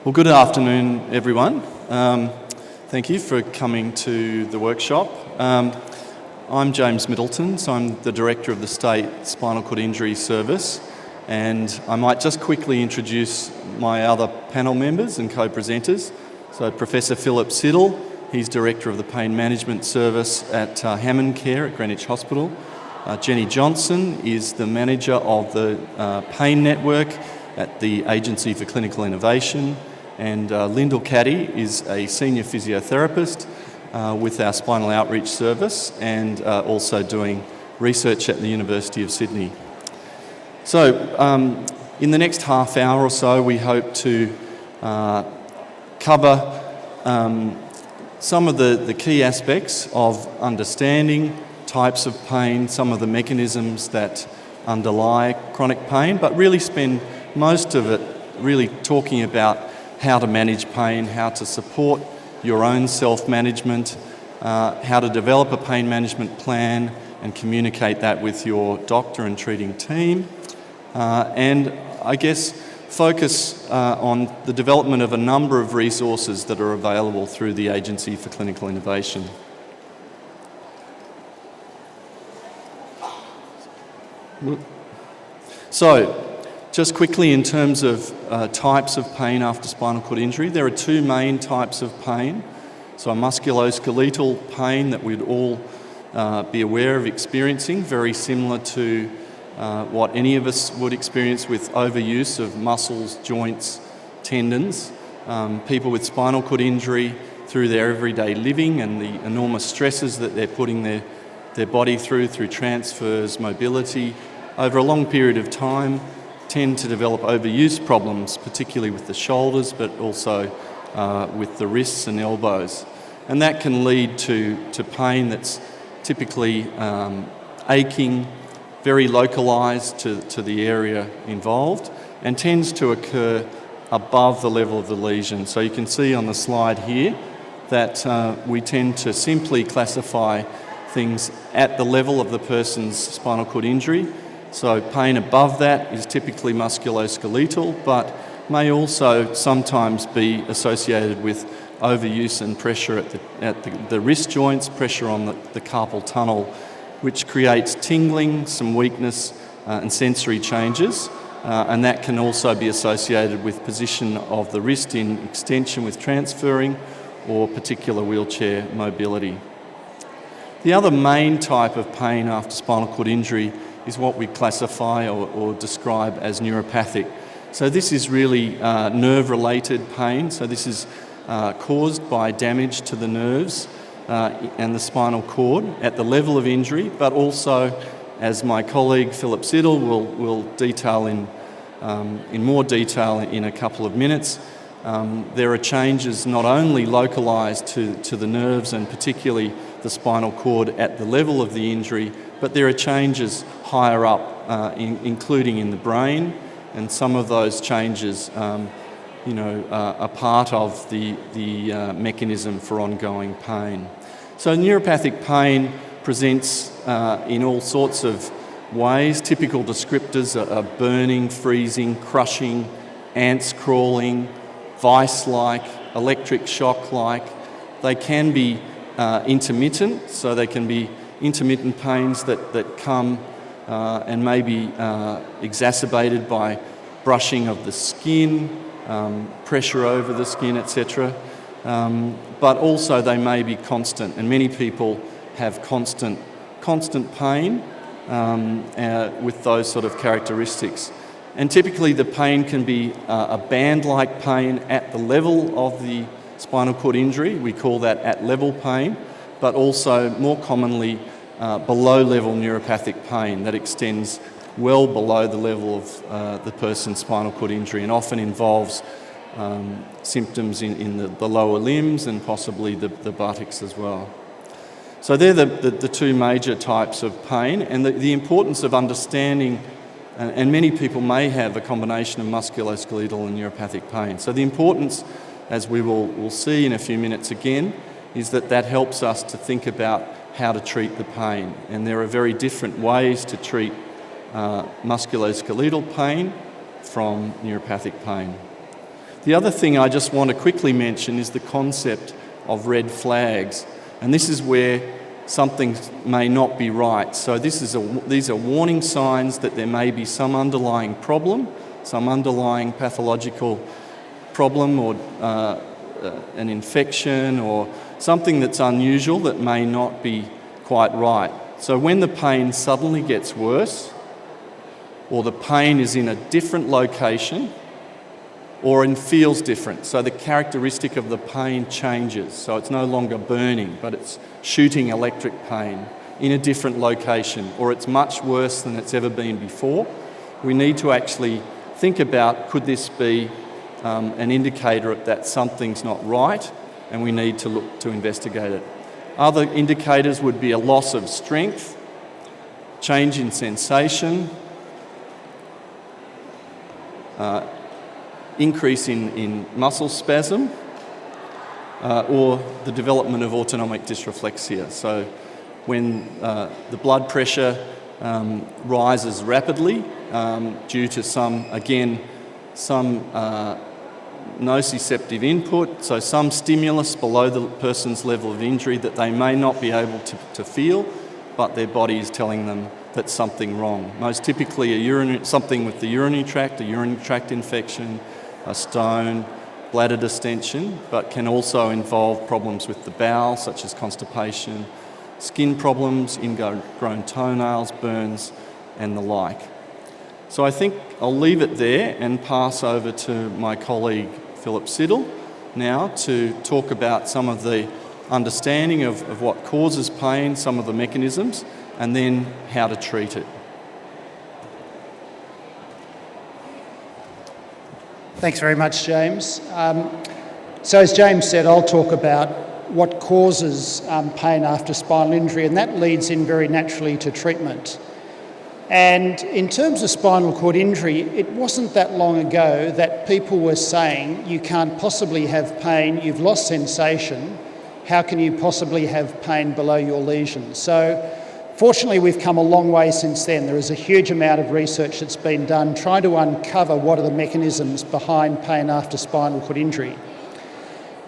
Well, good afternoon, everyone. Thank you for coming to the workshop. I'm James Middleton, so I'm the Director of the State Spinal Cord Injury Service, and I might just quickly introduce my other panel members and co-presenters. So Professor Philip Siddle, he's Director of the Pain Management Service at Hammond Care at Greenwich Hospital. Jenny Johnson is the Manager of the Pain Network at the Agency for Clinical Innovation, and Lyndall Caddy is a Senior Physiotherapist with our Spinal Outreach Service and also doing research at the University of Sydney. So in the next half hour or so we hope to cover some of the key aspects of understanding types of pain, some of the mechanisms that underlie chronic pain, but really spend most of it really talking about how to manage pain, how to support your own self-management, how to develop a pain management plan and communicate that with your doctor and treating team, and I guess focus on the development of a number of resources that are available through the Agency for Clinical Innovation. So, just quickly in terms of types of pain after spinal cord injury, there are two main types of pain. So a musculoskeletal pain that we'd all be aware of experiencing, very similar to what any of us would experience with overuse of muscles, joints, tendons. People with spinal cord injury through their everyday living and the enormous stresses that they're putting their body through transfers, mobility, over a long period of time, tend to develop overuse problems, particularly with the shoulders, but also with the wrists and elbows. And that can lead to pain that's typically aching, very localised to the area involved, and tends to occur above the level of the lesion. So you can see on the slide here that we tend to simply classify things at the level of the person's spinal cord injury. So pain above that is typically musculoskeletal, but may also sometimes be associated with overuse and pressure at the wrist joints, pressure on the carpal tunnel, which creates tingling, some weakness and sensory changes, and that can also be associated with position of the wrist in extension with transferring or particular wheelchair mobility. The other main type of pain after spinal cord injury is what we classify or describe as neuropathic. So this is really nerve-related pain. So this is caused by damage to the nerves and the spinal cord at the level of injury, but also, as my colleague Philip Siddle will detail in more detail in a couple of minutes, there are changes not only localised to the nerves and particularly the spinal cord at the level of the injury, but there are changes higher up, including in the brain, and some of those changes are part of the mechanism for ongoing pain. So neuropathic pain presents in all sorts of ways. Typical descriptors are burning, freezing, crushing, ants crawling, vice-like, electric shock-like. They can be intermittent, so they can be intermittent pains that come and may be exacerbated by brushing of the skin, pressure over the skin, etc. But also they may be constant, and many people have constant pain with those sort of characteristics. And typically the pain can be a band-like pain at the level of the spinal cord injury. We call that at-level pain, but also more commonly below-level neuropathic pain that extends well below the level of the person's spinal cord injury and often involves symptoms in the lower limbs and possibly the buttocks as well. So they're the two major types of pain, and the importance of understanding, and many people may have a combination of musculoskeletal and neuropathic pain. So the importance, as we'll see in a few minutes again, is that helps us to think about how to treat the pain. And there are very different ways to treat musculoskeletal pain from neuropathic pain. The other thing I just want to quickly mention is the concept of red flags. And this is where something may not be right. So these are warning signs that there may be some underlying problem, some underlying pathological problem, or an infection, or something that's unusual that may not be quite right. So when the pain suddenly gets worse, or the pain is in a different location, or it feels different, so the characteristic of the pain changes. So it's no longer burning, but it's shooting electric pain in a different location, or it's much worse than it's ever been before. We need to actually think about, could this be an indicator that something's not right, and we need to look to investigate it. Other indicators would be a loss of strength, change in sensation, increase in muscle spasm, or the development of autonomic dysreflexia. So when the blood pressure rises rapidly due to some nociceptive input, so some stimulus below the person's level of injury that they may not be able to feel, but their body is telling them that's something wrong. Most typically something with the urinary tract infection, a stone, bladder distension, but can also involve problems with the bowel, such as constipation, skin problems, ingrown toenails, burns, and the like. So I think I'll leave it there and pass over to my colleague Philip Siddle now to talk about some of the understanding of what causes pain, some of the mechanisms, and then how to treat it. Thanks very much, James. So as James said, I'll talk about what causes pain after spinal injury, and that leads in very naturally to treatment. And in terms of spinal cord injury, it wasn't that long ago that people were saying, you can't possibly have pain, you've lost sensation, how can you possibly have pain below your lesion? So fortunately, we've come a long way since then. There is a huge amount of research that's been done trying to uncover what are the mechanisms behind pain after spinal cord injury.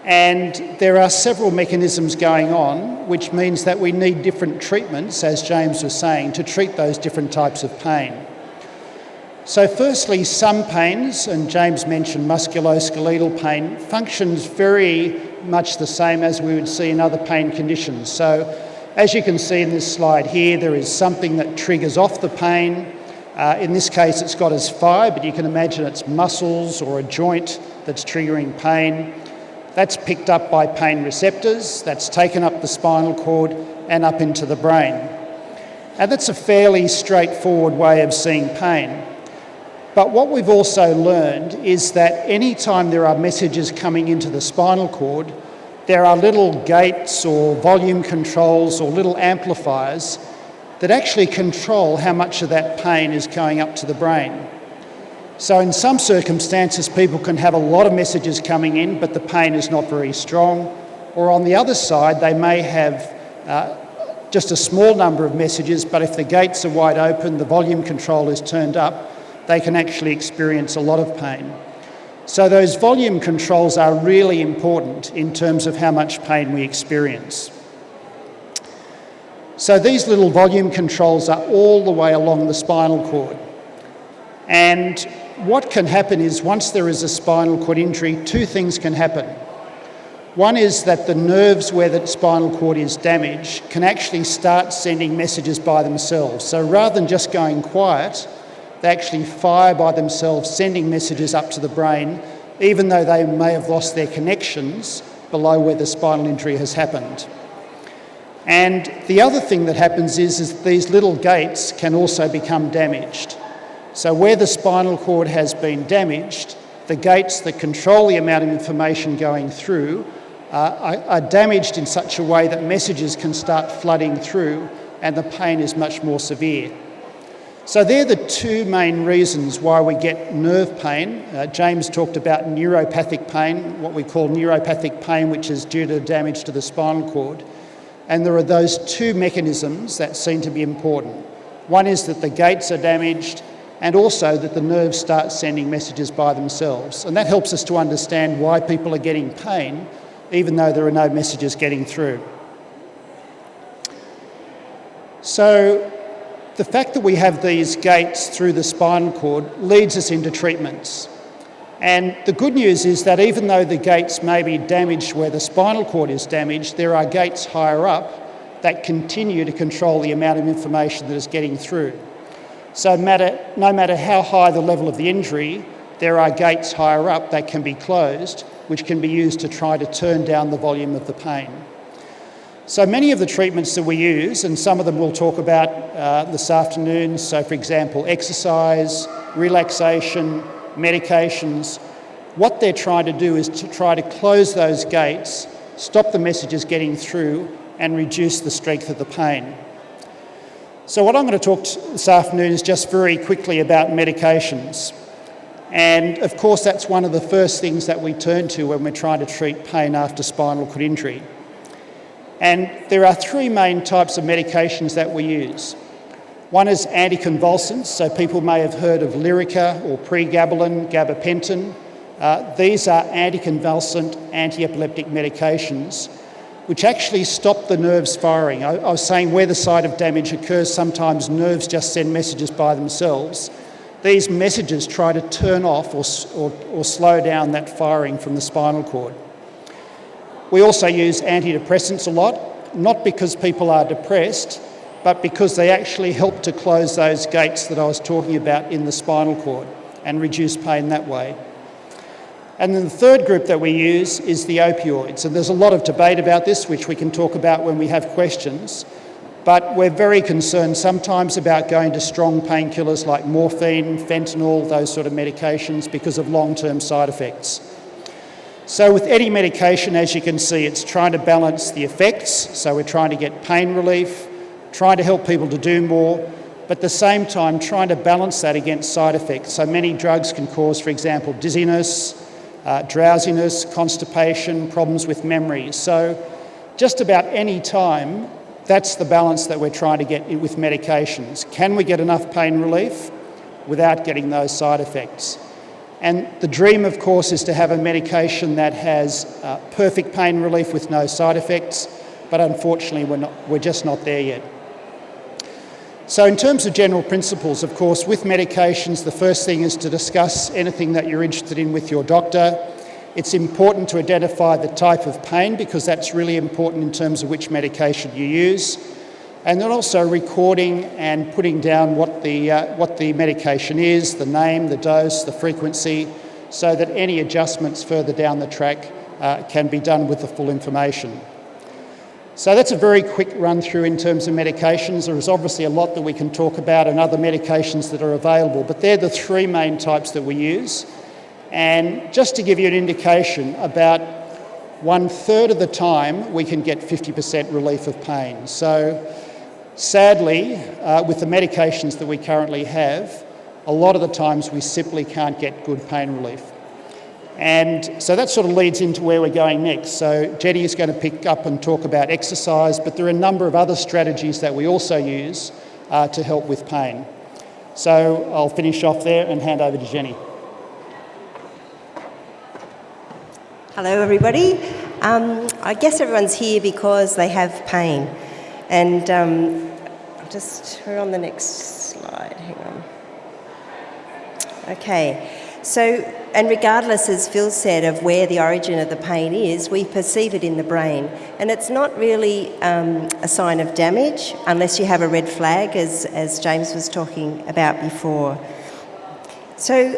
And there are several mechanisms going on, which means that we need different treatments, as James was saying, to treat those different types of pain. So firstly, some pains, and James mentioned musculoskeletal pain, functions very much the same as we would see in other pain conditions. So as you can see in this slide here, there is something that triggers off the pain. In this case, it's got as phi, but you can imagine it's muscles or a joint that's triggering pain. That's picked up by pain receptors, that's taken up the spinal cord and up into the brain. And that's a fairly straightforward way of seeing pain. But what we've also learned is that any time there are messages coming into the spinal cord, there are little gates or volume controls or little amplifiers that actually control how much of that pain is going up to the brain. So in some circumstances, people can have a lot of messages coming in, but the pain is not very strong. Or on the other side, they may have just a small number of messages, but if the gates are wide open, the volume control is turned up, they can actually experience a lot of pain. So those volume controls are really important in terms of how much pain we experience. So these little volume controls are all the way along the spinal cord. And what can happen is once there is a spinal cord injury, two things can happen. One is that the nerves where the spinal cord is damaged can actually start sending messages by themselves. So rather than just going quiet, they actually fire by themselves, sending messages up to the brain, even though they may have lost their connections below where the spinal injury has happened. And the other thing that happens is these little gates can also become damaged. So where the spinal cord has been damaged, the gates that control the amount of information going through are damaged in such a way that messages can start flooding through and the pain is much more severe. So they're the two main reasons why we get nerve pain. James talked about neuropathic pain, what we call neuropathic pain, which is due to damage to the spinal cord. And there are those two mechanisms that seem to be important. One is that the gates are damaged, and also that the nerves start sending messages by themselves. And that helps us to understand why people are getting pain, even though there are no messages getting through. So the fact that we have these gates through the spinal cord leads us into treatments. And the good news is that even though the gates may be damaged where the spinal cord is damaged, there are gates higher up that continue to control the amount of information that is getting through. So no matter how high the level of the injury, there are gates higher up that can be closed, which can be used to try to turn down the volume of the pain. So many of the treatments that we use, and some of them we'll talk about this afternoon, so for example, exercise, relaxation, medications, what they're trying to do is to try to close those gates, stop the messages getting through, and reduce the strength of the pain. So what I'm going to talk this afternoon is just very quickly about medications. And of course that's one of the first things that we turn to when we're trying to treat pain after spinal cord injury. And there are three main types of medications that we use. One is anticonvulsants, so people may have heard of Lyrica or pregabalin, gabapentin. These are anticonvulsant, anti-epileptic medications which actually stop the nerves firing. I was saying where the site of damage occurs, sometimes nerves just send messages by themselves. These messages try to turn off or slow down that firing from the spinal cord. We also use antidepressants a lot, not because people are depressed, but because they actually help to close those gates that I was talking about in the spinal cord and reduce pain that way. And then the third group that we use is the opioids. And there's a lot of debate about this, which we can talk about when we have questions. But we're very concerned sometimes about going to strong painkillers like morphine, fentanyl, those sort of medications because of long-term side effects. So with any medication, as you can see, it's trying to balance the effects. So we're trying to get pain relief, trying to help people to do more, but at the same time trying to balance that against side effects. So many drugs can cause, for example, dizziness, drowsiness, constipation, problems with memory. So just about any time, that's the balance that we're trying to get with medications. Can we get enough pain relief without getting those side effects? And the dream, of course, is to have a medication that has perfect pain relief with no side effects, but unfortunately we're just not there yet. So in terms of general principles, of course, with medications, the first thing is to discuss anything that you're interested in with your doctor. It's important to identify the type of pain because that's really important in terms of which medication you use. And then also recording and putting down what the medication is, the name, the dose, the frequency, so that any adjustments further down the track can be done with the full information. So that's a very quick run through in terms of medications. There is obviously a lot that we can talk about and other medications that are available, but they're the three main types that we use. And just to give you an indication, about 1/3 of the time we can get 50% relief of pain. So sadly, with the medications that we currently have, a lot of the times we simply can't get good pain relief. And so that sort of leads into where we're going next. So Jetty is going to pick up and talk about exercise, but there are a number of other strategies that we also use to help with pain. So I'll finish off there and hand over to Jenny. Hello everybody. I guess everyone's here because they have pain. And we're on the next slide, hang on. Okay, so, and regardless, as Phil said, of where the origin of the pain is, we perceive it in the brain. And it's not really a sign of damage unless you have a red flag, as James was talking about before. So,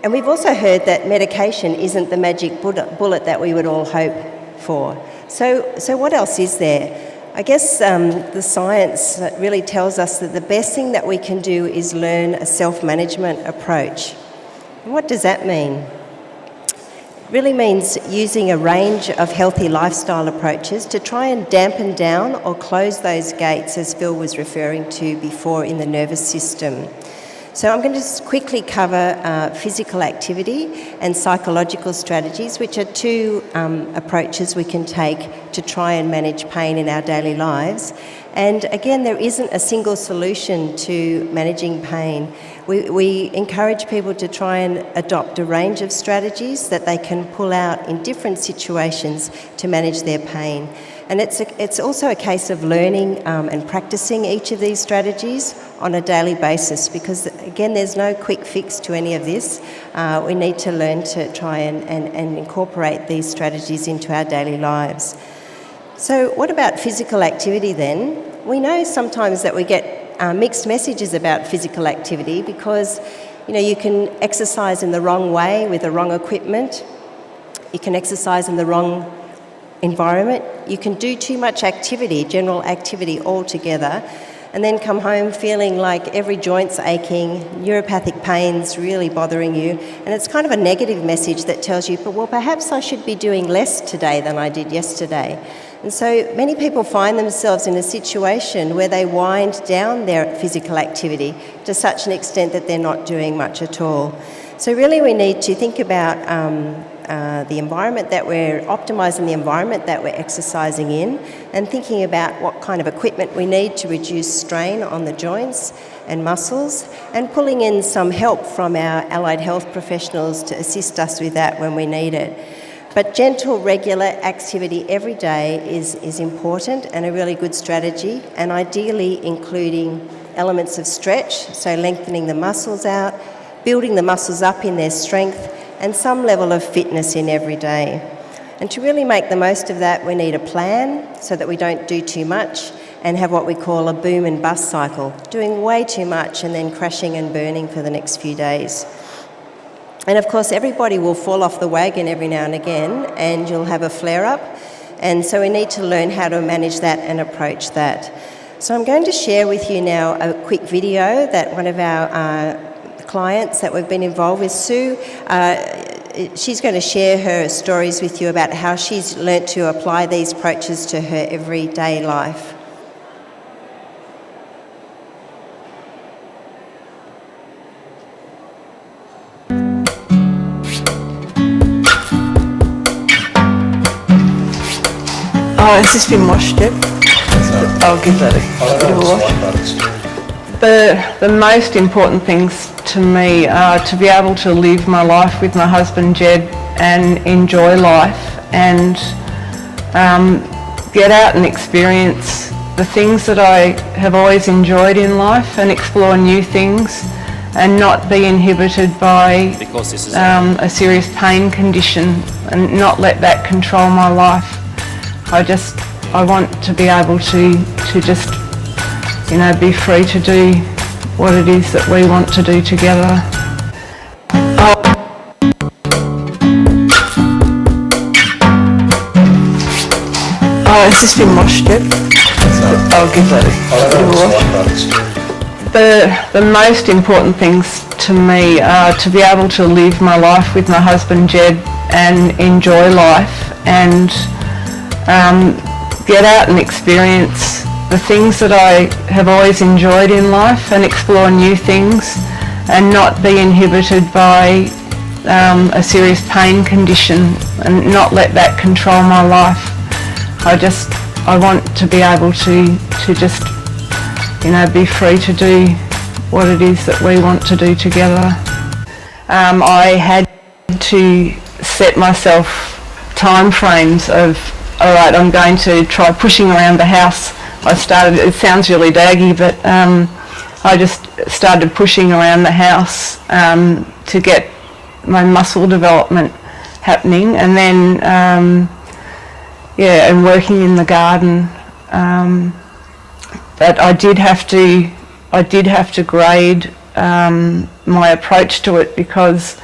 and we've also heard that medication isn't the magic bullet that we would all hope for. So what else is there? I guess the science really tells us that the best thing that we can do is learn a self-management approach. And what does that mean? It really means using a range of healthy lifestyle approaches to try and dampen down or close those gates, as Phil was referring to before, in the nervous system. So I'm going to just quickly cover physical activity and psychological strategies, which are two approaches we can take to try and manage pain in our daily lives. And again, there isn't a single solution to managing pain. We encourage people to try and adopt a range of strategies that they can pull out in different situations to manage their pain. And it's also a case of learning and practicing each of these strategies on a daily basis, because again, there's no quick fix to any of this. We need to learn to try and incorporate these strategies into our daily lives. So what about physical activity then? We know sometimes that we get mixed messages about physical activity because, you can exercise in the wrong way with the wrong equipment. You can exercise in the wrong environment. You can do too much activity, general activity altogether, and then come home feeling like every joint's aching, neuropathic pain's really bothering you, and it's kind of a negative message that tells you, well, perhaps I should be doing less today than I did yesterday. And so many people find themselves in a situation where they wind down their physical activity to such an extent that they're not doing much at all. So really we need to think about the environment that we're optimising, the environment that we're exercising in, and thinking about what kind of equipment we need to reduce strain on the joints and muscles, and pulling in some help from our allied health professionals to assist us with that when we need it. But gentle, regular activity every day is important and a really good strategy, and ideally including elements of stretch, so lengthening the muscles out, building the muscles up in their strength, and some level of fitness in every day. And to really make the most of that, we need a plan so that we don't do too much and have what we call a boom and bust cycle, doing way too much and then crashing and burning for the next few days. And of course, everybody will fall off the wagon every now and again, and you'll have a flare-up. And so we need to learn how to manage that and approach that. So I'm going to share with you now a quick video that one of our clients that we've been involved with, Sue, she's going to share her stories with you about how she's learnt to apply these approaches to her everyday life. Oh, has this been washed yet? I'll give that a bit of a wash. The most important things to me are to be able to live my life with my husband Jed and enjoy life and get out and experience the things that I have always enjoyed in life and explore new things and not be inhibited by a serious pain condition and not let that control my life. I want to be able to just, be free to do what it is that we want to do together. Oh, has this been washed yet? I'll give that a bit of a wash. The most important things to me are to be able to live my life with my husband Jed and enjoy life and get out and experience the things that I have always enjoyed in life and explore new things and not be inhibited by a serious pain condition and not let that control my life. I want to be able to just, be free to do what it is that we want to do together. I had to set myself time frames of, all right, I'm going to try pushing around the house. It sounds really daggy, but I just started pushing around the house to get my muscle development happening, and then and working in the garden. But I did have to grade my approach to it, because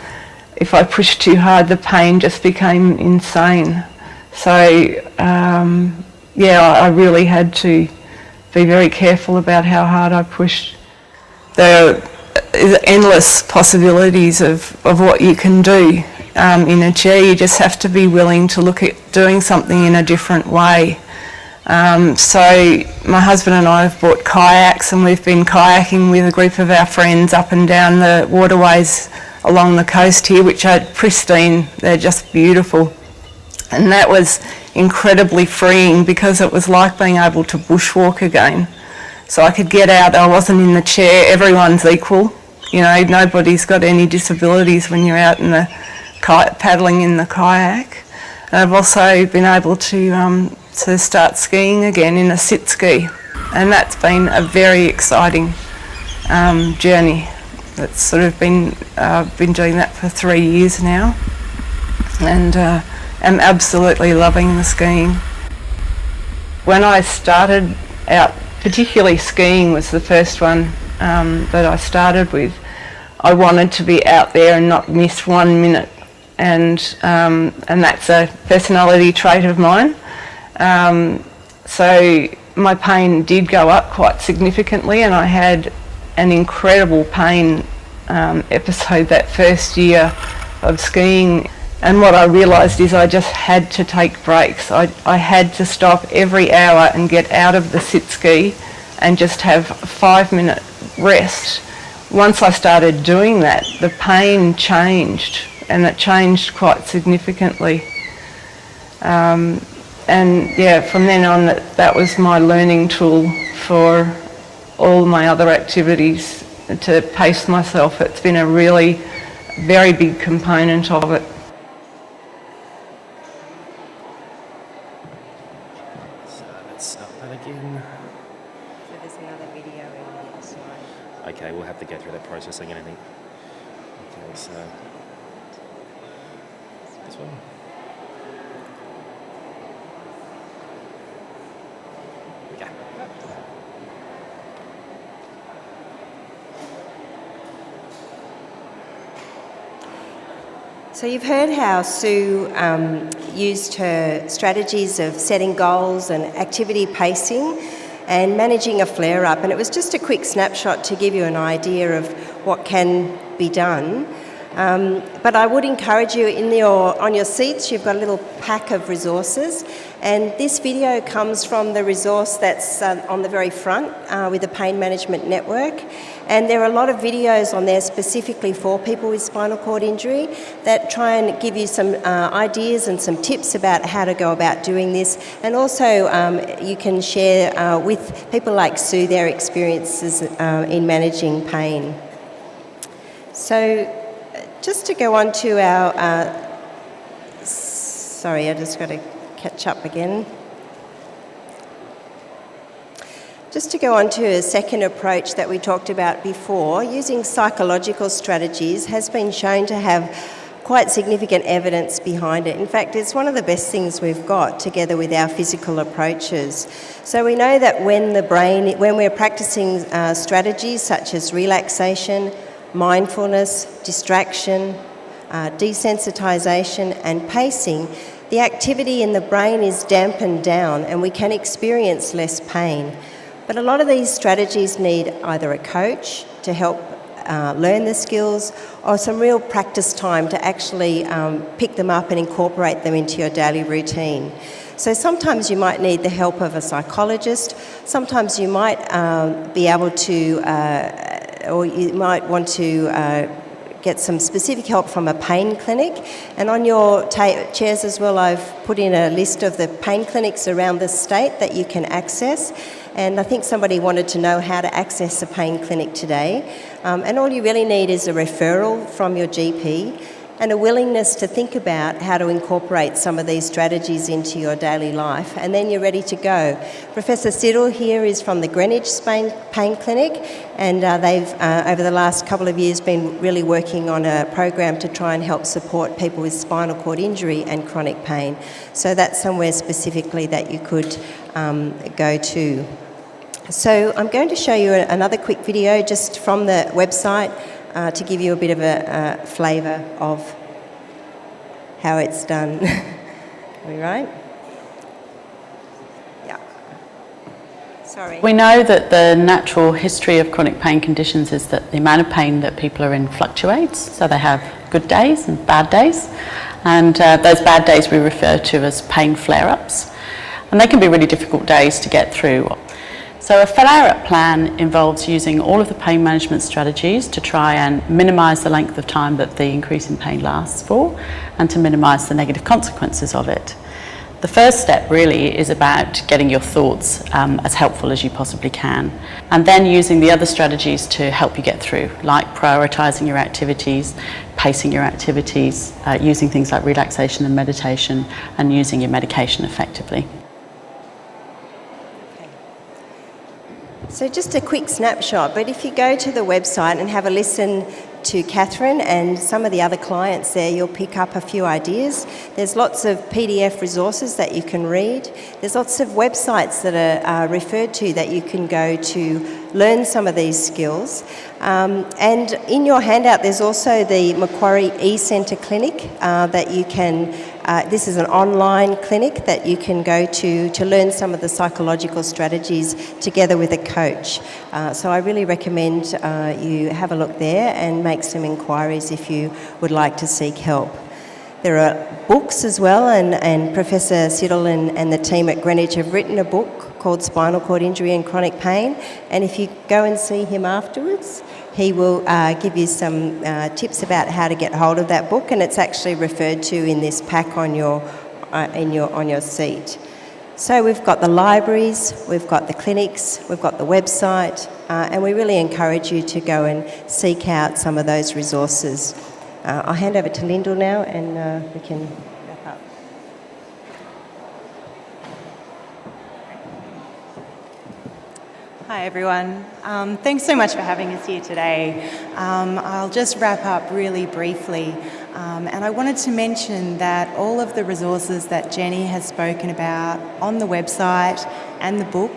if I pushed too hard, the pain just became insane. So I really had to be very careful about how hard I pushed. There are endless possibilities of what you can do in a chair. You just have to be willing to look at doing something in a different way. So my husband and I have bought kayaks, and we've been kayaking with a group of our friends up and down the waterways along the coast here, which are pristine. They're just beautiful. And that was incredibly freeing because it was like being able to bushwalk again. So I could get out, I wasn't in the chair, everyone's equal. You know, nobody's got any disabilities when you're out in the paddling in the kayak. And I've also been able to start skiing again in a sit ski, and that's been a very exciting journey. It's sort of been doing that for 3 years now, and am absolutely loving the skiing. When I started out, particularly skiing was the first one that I started with. I wanted to be out there and not miss 1 minute, and that's a personality trait of mine. So my pain did go up quite significantly, and I had an incredible pain episode that first year of skiing. And what I realised is I just had to take breaks. I had to stop every hour and get out of the sit ski and just have 5-minute rest. Once I started doing that, the pain changed, and it changed quite significantly. And yeah, from then on, that was my learning tool for all my other activities, to pace myself. It's been a really very big component of it. So let's start that again. So there's another video in the slide. Okay, we'll have to go through that processing and everything. Okay, so this one. Okay. So you've heard how Sue used her strategies of setting goals and activity pacing and managing a flare-up, and it was just a quick snapshot to give you an idea of what can be done. But I would encourage you, on your seats you've got a little pack of resources, and this video comes from the resource that's on the very front with the Pain Management Network. And there are a lot of videos on there specifically for people with spinal cord injury that try and give you some ideas and some tips about how to go about doing this. And also you can share with people like Sue their experiences in managing pain. So just to go on to our... sorry, I just got to catch up again. Just to go on to a second approach that we talked about before, using psychological strategies has been shown to have quite significant evidence behind it. In fact, it's one of the best things we've got together with our physical approaches. So we know that when we're practicing strategies such as relaxation, mindfulness, distraction, desensitization and pacing, the activity in the brain is dampened down and we can experience less pain. But a lot of these strategies need either a coach to help learn the skills or some real practice time to actually pick them up and incorporate them into your daily routine. So sometimes you might need the help of a psychologist, sometimes you might be able to, or you might want to get some specific help from a pain clinic. And on your chairs as well, I've put in a list of the pain clinics around the state that you can access. And I think somebody wanted to know how to access a pain clinic today. And all you really need is a referral from your GP and a willingness to think about how to incorporate some of these strategies into your daily life, and then you're ready to go. Professor Siddle here is from the Greenwich Pain Clinic, and they've, over the last couple of years, been really working on a program to try and help support people with spinal cord injury and chronic pain. So that's somewhere specifically that you could go to. So I'm going to show you another quick video just from the website to give you a bit of a flavour of how it's done. Are we right? Yeah. Sorry. We know that the natural history of chronic pain conditions is that the amount of pain that people are in fluctuates. So they have good days and bad days. And those bad days we refer to as pain flare-ups. And they can be really difficult days to get through. So a follow-up plan involves using all of the pain management strategies to try and minimise the length of time that the increase in pain lasts for and to minimise the negative consequences of it. The first step really is about getting your thoughts as helpful as you possibly can, and then using the other strategies to help you get through, like prioritising your activities, pacing your activities, using things like relaxation and meditation, and using your medication effectively. So just a quick snapshot, but if you go to the website and have a listen to Catherine and some of the other clients there, you'll pick up a few ideas. There's lots of PDF resources that you can read. There's lots of websites that are referred to that you can go to learn some of these skills. And in your handout, there's also the Macquarie eCentre Clinic that you can, this is an online clinic that you can go to learn some of the psychological strategies together with a coach. So I really recommend you have a look there and make some inquiries if you would like to seek help. There are books as well, and Professor Siddle and the team at Greenwich have written a book called Spinal Cord Injury and Chronic Pain, and if you go and see him afterwards, he will give you some tips about how to get hold of that book, and it's actually referred to in this pack on your seat. So we've got the libraries, we've got the clinics, we've got the website, and we really encourage you to go and seek out some of those resources. I'll hand over to Lyndall now, and we can wrap up. Hi everyone. Thanks so much for having us here today. I'll just wrap up really briefly. And I wanted to mention that all of the resources that Jenny has spoken about on the website and the book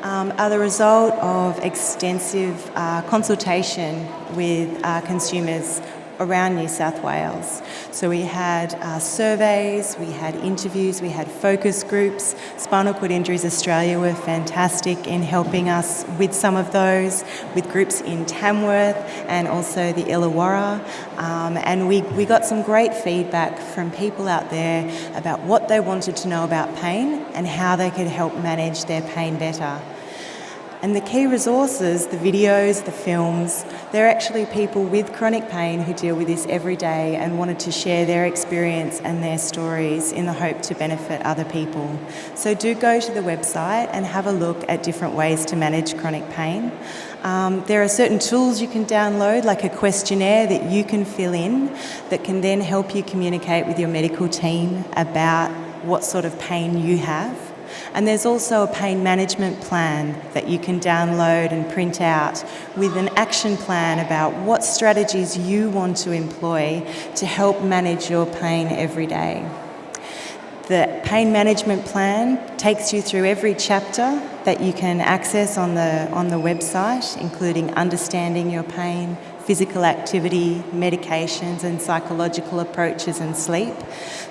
are the result of extensive consultation with consumers around New South Wales. So we had surveys, we had interviews, we had focus groups. Spinal Cord Injuries Australia were fantastic in helping us with some of those, with groups in Tamworth and also the Illawarra. And we got some great feedback from people out there about what they wanted to know about pain and how they could help manage their pain better. And the key resources, the videos, the films, they're actually people with chronic pain who deal with this every day and wanted to share their experience and their stories in the hope to benefit other people. So do go to the website and have a look at different ways to manage chronic pain. There are certain tools you can download, like a questionnaire that you can fill in that can then help you communicate with your medical team about what sort of pain you have. And there's also a pain management plan that you can download and print out with an action plan about what strategies you want to employ to help manage your pain every day. The pain management plan takes you through every chapter that you can access on the website, including understanding your pain, physical activity, medications and psychological approaches and sleep.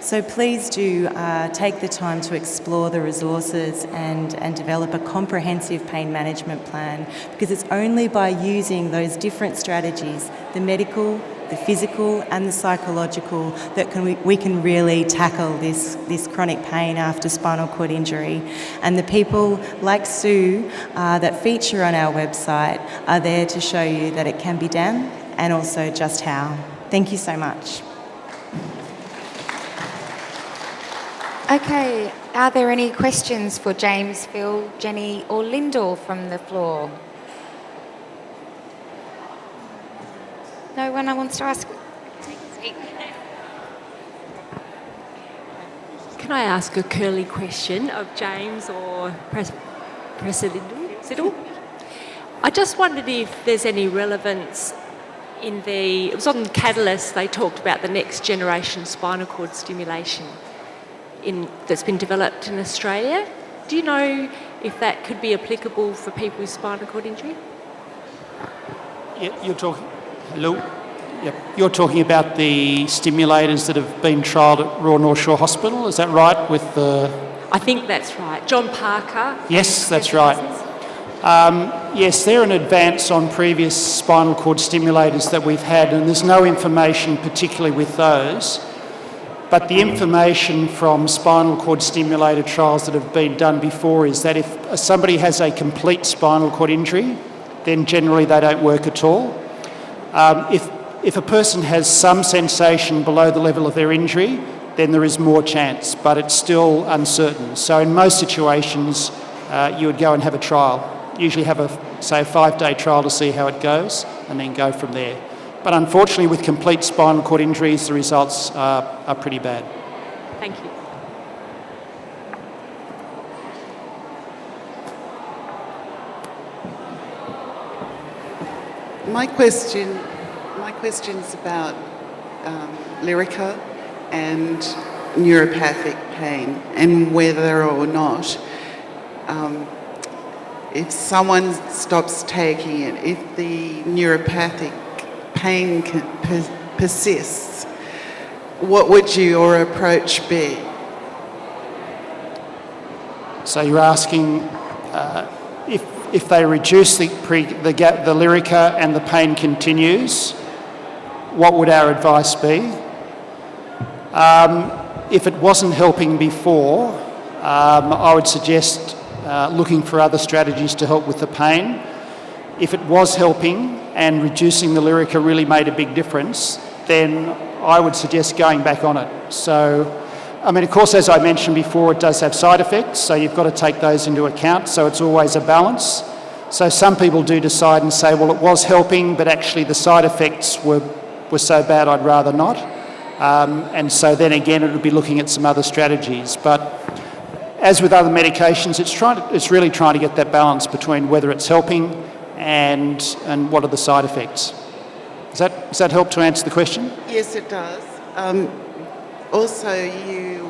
So please do take the time to explore the resources and develop a comprehensive pain management plan, because it's only by using those different strategies, the medical, the physical and the psychological, that we can really tackle this chronic pain after spinal cord injury. And the people like Sue that feature on our website are there to show you that it can be done and also just how. Thank you so much. Okay, are there any questions for James, Phil, Jenny or Lyndall from the floor? No one wants to ask? Take a seat. Can I ask a curly question of James or Professor Siddle? I just wondered if there's any relevance in it was on Catalyst, they talked about the next generation spinal cord stimulation that's been developed in Australia. Do you know if that could be applicable for people with spinal cord injury? Yeah, you're talking... Hello? Yep. You're talking about the stimulators that have been trialled at Royal North Shore Hospital, is that right, with the... I think that's right. John Parker. Yes, that's right. Yes, they're an advance on previous spinal cord stimulators that we've had, and there's no information particularly with those. But the information from spinal cord stimulator trials that have been done before is that if somebody has a complete spinal cord injury, then generally they don't work at all. If a person has some sensation below the level of their injury, then there is more chance, but it's still uncertain. So in most situations, you would go and have a trial. Usually have a 5-day trial to see how it goes, and then go from there. But unfortunately, with complete spinal cord injuries, the results are pretty bad. Thank you. My question's about Lyrica and neuropathic pain, and whether or not, if someone stops taking it, if the neuropathic pain persists, what would your approach be? So you're asking if they reduce the Lyrica and the pain continues, what would our advice be? If it wasn't helping before, I would suggest looking for other strategies to help with the pain. If it was helping and reducing the Lyrica really made a big difference, then I would suggest going back on it. So, I mean, of course, as I mentioned before, it does have side effects, so you've got to take those into account, so it's always a balance. So some people do decide and say, well, it was helping, but actually the side effects were so bad I'd rather not. And so then again, it would be looking at some other strategies. But as with other medications, it's really trying to get that balance between whether it's helping and what are the side effects. Does that help to answer the question? Yes, it does. Also, you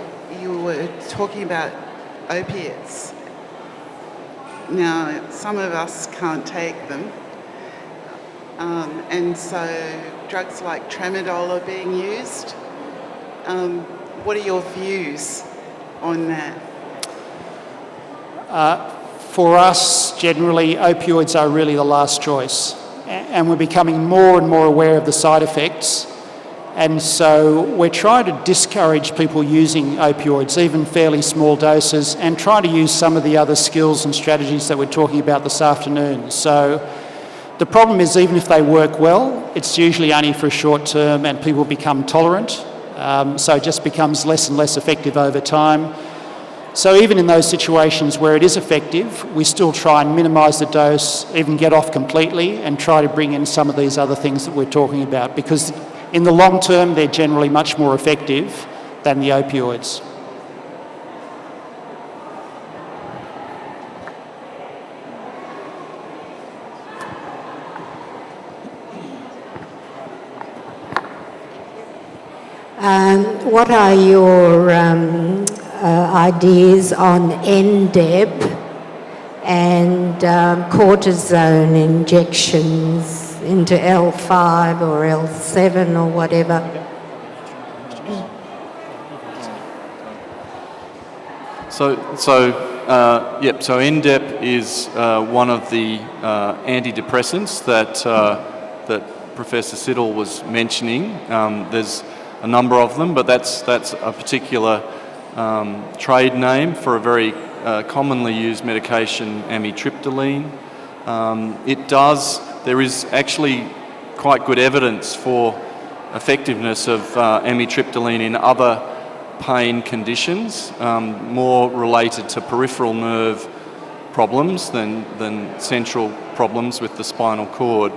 were talking about opiates. Now, some of us can't take them, and so drugs like tramadol are being used. What are your views on that? For us, generally, opioids are really the last choice, and we're becoming more and more aware of the side effects. And so we're trying to discourage people using opioids, even fairly small doses, and trying to use some of the other skills and strategies that we're talking about this afternoon. So the problem is, even if they work well, it's usually only for a short term and people become tolerant. So it just becomes less and less effective over time. So even in those situations where it is effective, we still try and minimise the dose, even get off completely, and try to bring in some of these other things that we're talking about, because in the long term, they're generally much more effective than the opioids. What are your ideas on NDEB and cortisone injections into L5 or L7 or whatever? So NDEP is one of the antidepressants that Professor Siddle was mentioning. There's a number of them, but that's a particular trade name for a very commonly used medication, amitriptyline. There is actually quite good evidence for effectiveness of amitriptyline in other pain conditions, more related to peripheral nerve problems than central problems with the spinal cord.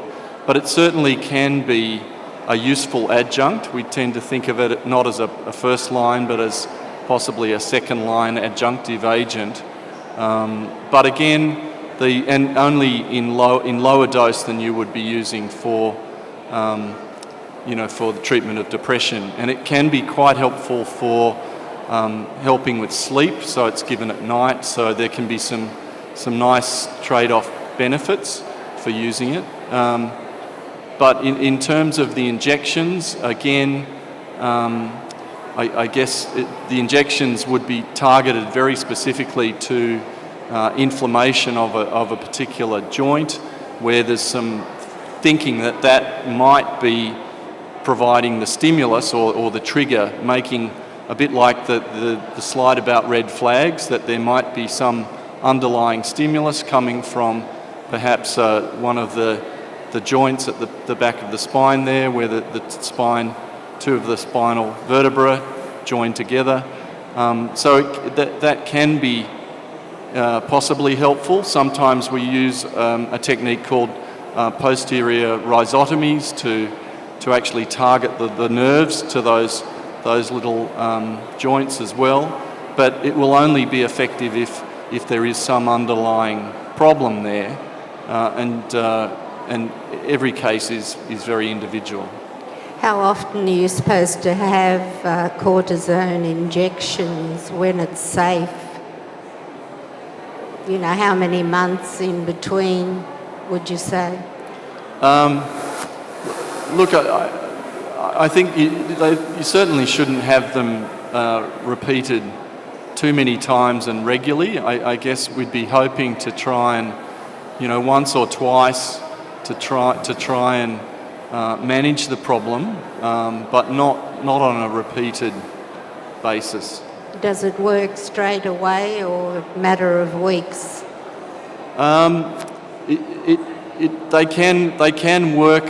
But it certainly can be a useful adjunct. We tend to think of it not as a first line, but as possibly a second line adjunctive agent. But again, and only in lower dose than you would be using for the treatment of depression. And it can be quite helpful for helping with sleep, so it's given at night, so there can be some nice trade-off benefits for using it. But in terms of the injections, again, I guess the injections would be targeted very specifically to inflammation of a particular joint, where there's some thinking that might be providing the stimulus or the trigger, making a bit like the slide about red flags, that there might be some underlying stimulus coming from perhaps one of the joints at the back of the spine there, where the spine, two of the spinal vertebrae join together. So that can be possibly helpful. Sometimes we use a technique called posterior rhizotomies to actually target the nerves to those little joints as well. But it will only be effective if there is some underlying problem there, and every case is very individual. How often are you supposed to have cortisone injections when it's safe? You know, how many months in between, would you say? Look, I think you certainly shouldn't have them repeated too many times and regularly. I guess we'd be hoping to try and, once or twice to try and manage the problem, but not on a repeated basis. Does it work straight away or a matter of weeks? They can work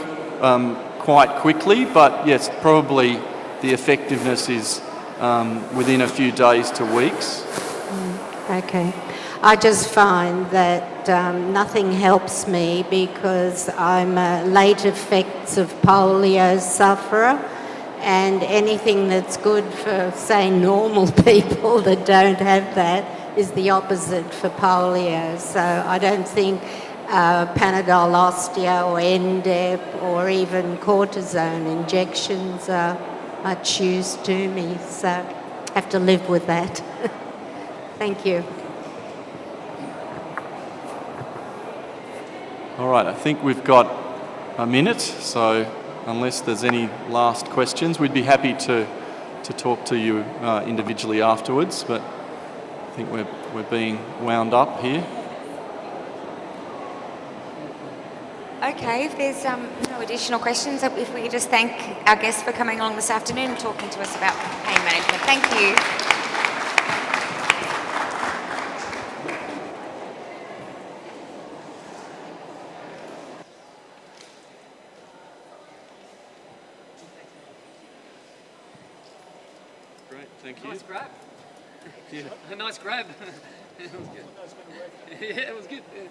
quite quickly, but yes, probably the effectiveness is within a few days to weeks. Okay. I just find that nothing helps me because I'm a late effects of polio sufferer, and anything that's good for, say, normal people that don't have that is the opposite for polio. So I don't think Panadol Osteo or NDEP or even cortisone injections are much use to me, so I have to live with that. Thank you. All right, I think we've got a minute, so unless there's any last questions, we'd be happy to talk to you individually afterwards, but I think we're being wound up here. Okay, if there's no additional questions, if we could just thank our guests for coming along this afternoon and talking to us about pain management. Thank you. Great, thank you. Nice grab. Yeah. A nice grab. It was good. Yeah, it was good. Yeah.